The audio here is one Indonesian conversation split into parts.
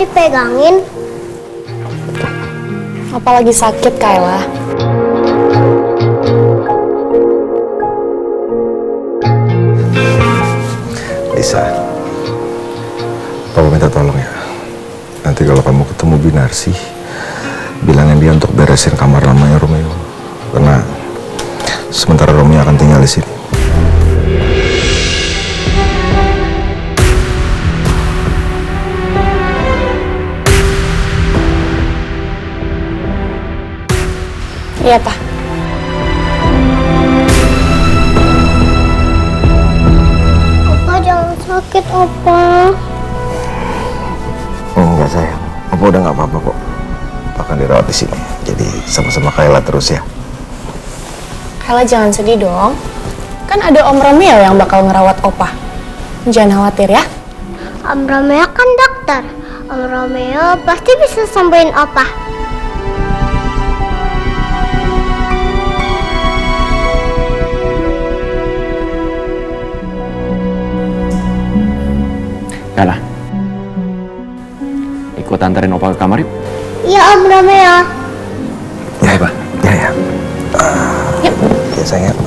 dipegangin. Apalagi sakit, Kayla. Lisa, Papa minta tolong ya. Nanti kalau kamu ketemu Binarsi, bilangin dia untuk beresin kamar lamanya Romeo. Karena sementara Romeo akan tinggal di sini. Iya, Pak. Opa jangan sakit, Opa. Enggak sayang, Opa udah nggak apa-apa kok. Opa akan dirawat di sini. Jadi sama-sama Kayla terus ya. Kayla jangan sedih dong. Kan ada Om Romeo yang bakal ngerawat Opa. Jangan khawatir ya. Om Romeo kan dokter. Om Romeo pasti bisa sembuhin Opa. Kayla, ikut anterin Opa ke kamar yuk. Iya Om Romeo. Ya, Pak. Ya. Yuk. Ya sayang.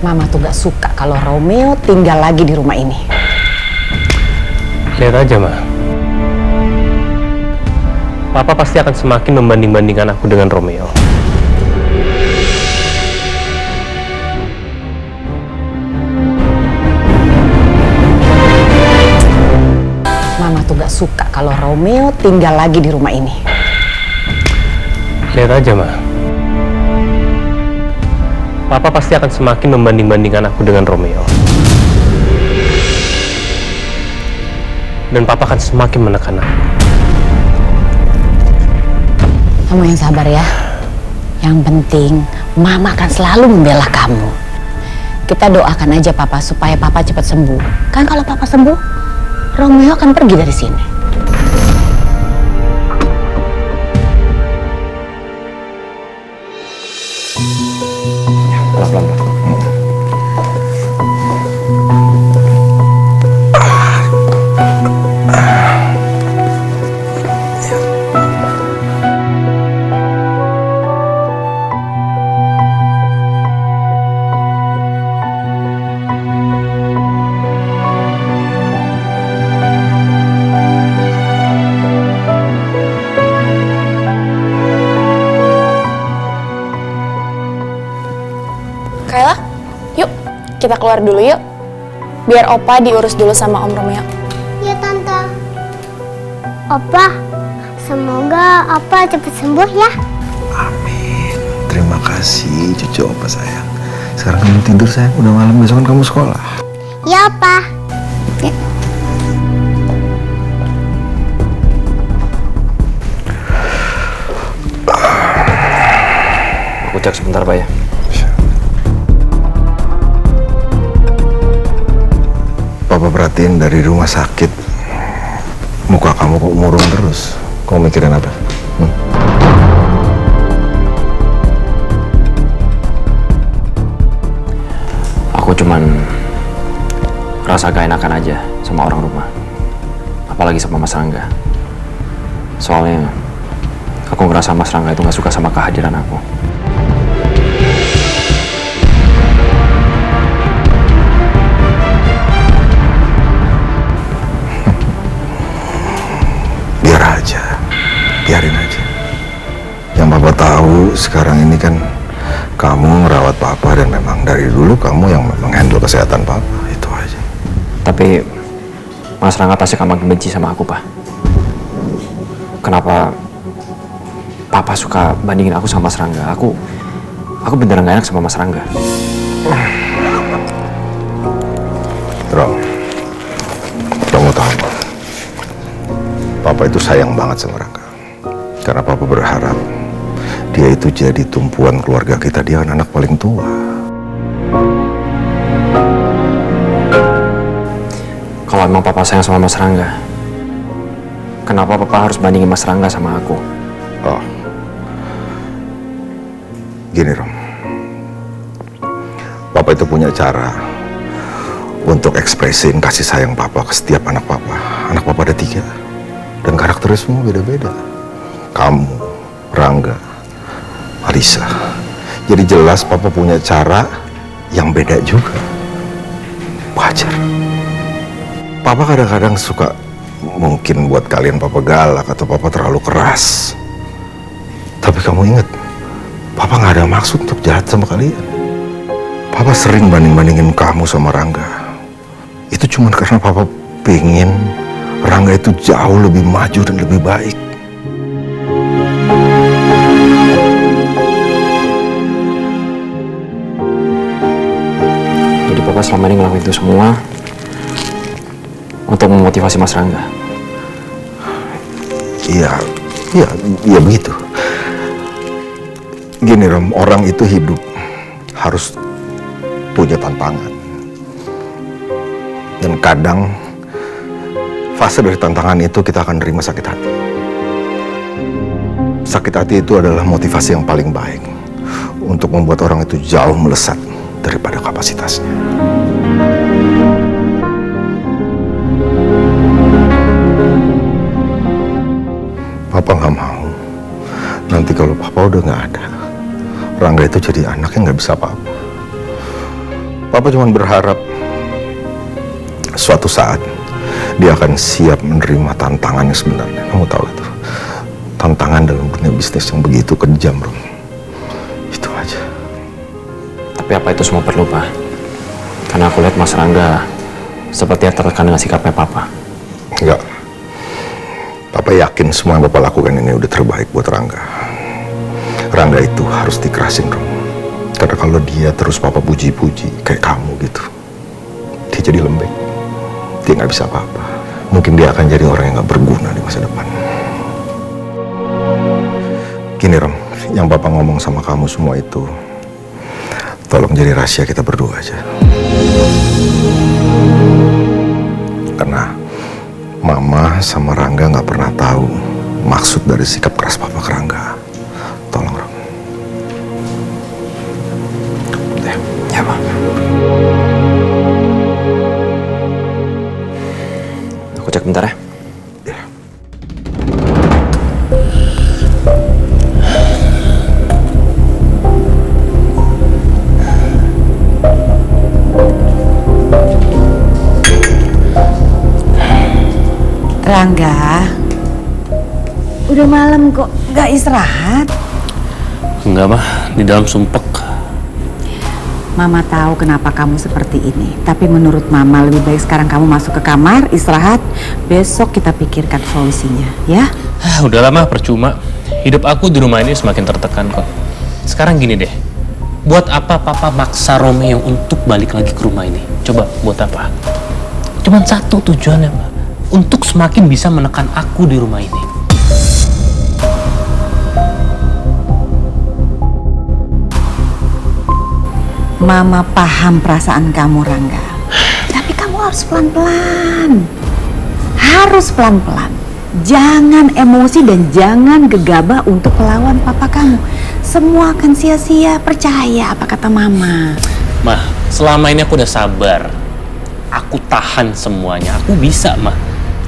Mama tuh gak suka kalau Romeo tinggal lagi di rumah ini. Lihat aja, Ma. Papa pasti akan semakin membanding-bandingkan aku dengan Romeo. Mama tuh gak suka kalau Romeo tinggal lagi di rumah ini. Lihat aja, Ma. Papa pasti akan semakin membanding-bandingkan aku dengan Romeo. Dan Papa akan semakin menekan aku. Kamu yang sabar ya. Yang penting, Mama akan selalu membela kamu. Kita doakan aja Papa supaya Papa cepat sembuh. Kan kalau Papa sembuh, Romeo akan pergi dari sini. Pelan-pelan. Kayla, yuk kita keluar dulu yuk. Biar Opa diurus dulu sama Om Romeo. Iya Tante. Opa, semoga Opa cepat sembuh ya. Amin. Terima kasih cucu Opa sayang. Sekarang kamu tidur sayang. Udah malam, besok kan kamu sekolah. Ya Opa. Ya. Aku cek sebentar, Pak ya. Papa perhatiin dari rumah sakit, muka kamu kok murung terus. Kamu mikirin apa? Aku cuman rasa gak enakan aja sama orang rumah. Apalagi sama Mas Rangga. Soalnya aku ngerasa Mas Rangga itu gak suka sama kehadiran aku. Biarin aja. Yang Papa tahu sekarang ini kan kamu ngerawat Papa dan memang dari dulu kamu yang menghandle kesehatan Papa, itu aja. Tapi Mas Rangga pasti akan makin benci sama aku, Pak. Kenapa Papa suka bandingin aku sama Mas Rangga? Aku beneran gak enak sama Mas Rangga. Rom, kamu tahu, Papa itu sayang banget sama Rangga. Karena Papa berharap dia itu jadi tumpuan keluarga kita. Dia kan anak paling tua. Kalau emang Papa sayang sama Mas Rangga, kenapa Papa harus bandingin Mas Rangga sama aku? Oh, Gini Rom, Papa itu punya cara untuk ekspresin kasih sayang Papa ke setiap anak Papa. Anak Papa ada 3 dan karakternya semua beda-beda. Kamu, Rangga, Marisa. Jadi jelas Papa punya cara yang beda juga. Wajar. Papa kadang-kadang suka, mungkin buat kalian Papa galak atau Papa terlalu keras. Tapi kamu ingat, Papa nggak ada maksud untuk jahat sama kalian. Papa sering banding-bandingin kamu sama Rangga. Itu cuma karena Papa pengen Rangga itu jauh lebih maju dan lebih baik. Jadi Papa selama ini ngelakuin itu semua untuk memotivasi Mas Rangga. Iya begitu. Gini Rom, orang itu hidup harus punya tantangan. Dan kadang fase dari tantangan itu kita akan nerima sakit hati. Sakit hati itu adalah motivasi yang paling baik untuk membuat orang itu jauh melesat daripada kapasitasnya. Papa nggak mau nanti kalau Papa udah nggak ada, Rangga itu jadi anak yang nggak bisa apa-apa. Papa cuma berharap suatu saat dia akan siap menerima tantangan yang sebenarnya. Kamu tahu itu, tantangan dalam dunia bisnis yang begitu kejam, Rom. Itu aja. Tapi apa itu semua perlu, Pak? Karena aku lihat Mas Rangga seperti tertekan dengan sikapnya Papa. Enggak. Papa yakin semua yang Bapak lakukan ini udah terbaik buat Rangga. Rangga itu harus dikerasin, Rom. Karena kalau dia terus Papa puji-puji kayak kamu gitu, dia jadi lembek. Dia nggak bisa apa-apa. Mungkin dia akan jadi orang yang nggak berguna di masa depan. Gini Rom, yang Bapak ngomong sama kamu semua itu tolong jadi rahasia kita berdua aja. Karena Mama sama Rangga nggak pernah tahu maksud dari sikap keras Papa ke Rangga. Tolong Rom. Ya, Pak. Aku cek bentar ya. Ya. Rangga, udah malam kok nggak istirahat? Enggak, mah, di dalam sumpek. Mama tahu kenapa kamu seperti ini. Tapi menurut Mama lebih baik sekarang kamu masuk ke kamar, istirahat. Besok kita pikirkan solusinya, ya? Udahlah mah, percuma. Hidup aku di rumah ini semakin tertekan kok. Sekarang gini deh, buat apa Papa maksa Romeo untuk balik lagi ke rumah ini? Coba, buat apa? Cuman satu tujuannya, Pak. Untuk semakin bisa menekan aku di rumah ini. Mama paham perasaan kamu, Rangga. Tapi kamu harus pelan-pelan. Harus pelan-pelan. Jangan emosi dan jangan gegabah untuk melawan papa kamu. Semua akan sia-sia, percaya apa kata Mama. Mah, selama ini aku udah sabar. Aku tahan semuanya. Aku bisa, Mah.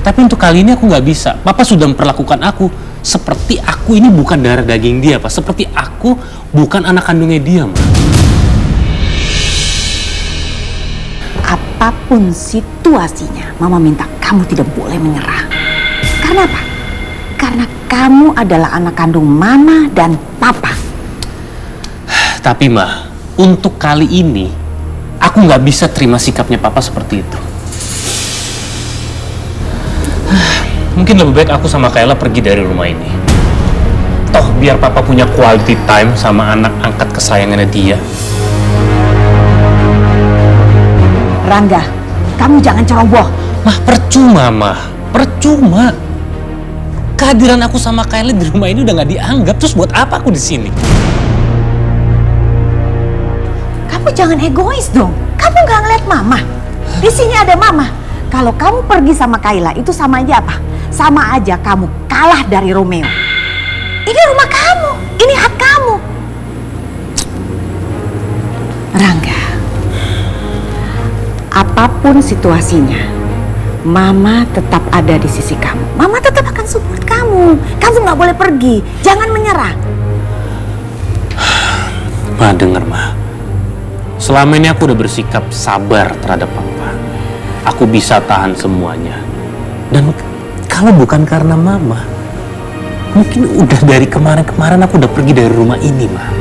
Tapi untuk kali ini aku nggak bisa. Papa sudah memperlakukan aku seperti aku ini bukan darah daging dia, Pak. Seperti aku bukan anak kandungnya dia, Mah. Apapun situasinya, Mama minta kamu tidak boleh menyerah. Karena apa? Karena kamu adalah anak kandung Mama dan Papa. Tapi Mah, untuk kali ini aku nggak bisa terima sikapnya Papa seperti itu. Mungkin lebih baik aku sama Kayla pergi dari rumah ini. Toh biar Papa punya quality time sama anak angkat kesayangannya dia. Rangga, kamu jangan ceroboh. Mah, percuma, Mah. Percuma. Kehadiran aku sama Kylie di rumah ini udah nggak dianggap. Terus buat apa aku di sini? Kamu jangan egois dong. Kamu nggak ngeliat Mama. Di sini ada Mama. Kalau kamu pergi sama Kayla itu sama aja apa? Sama aja kamu kalah dari Romeo. Ini rumah kamu. Ini hak kamu. apapun situasinya, Mama tetap ada di sisi kamu. Mama tetap akan support kamu. Kamu nggak boleh pergi. Jangan menyerah. Ma, denger Ma. Selama ini aku udah bersikap sabar terhadap Papa. Aku bisa tahan semuanya. Dan kalau bukan karena Mama, mungkin udah dari kemarin-kemarin aku udah pergi dari rumah ini, Ma.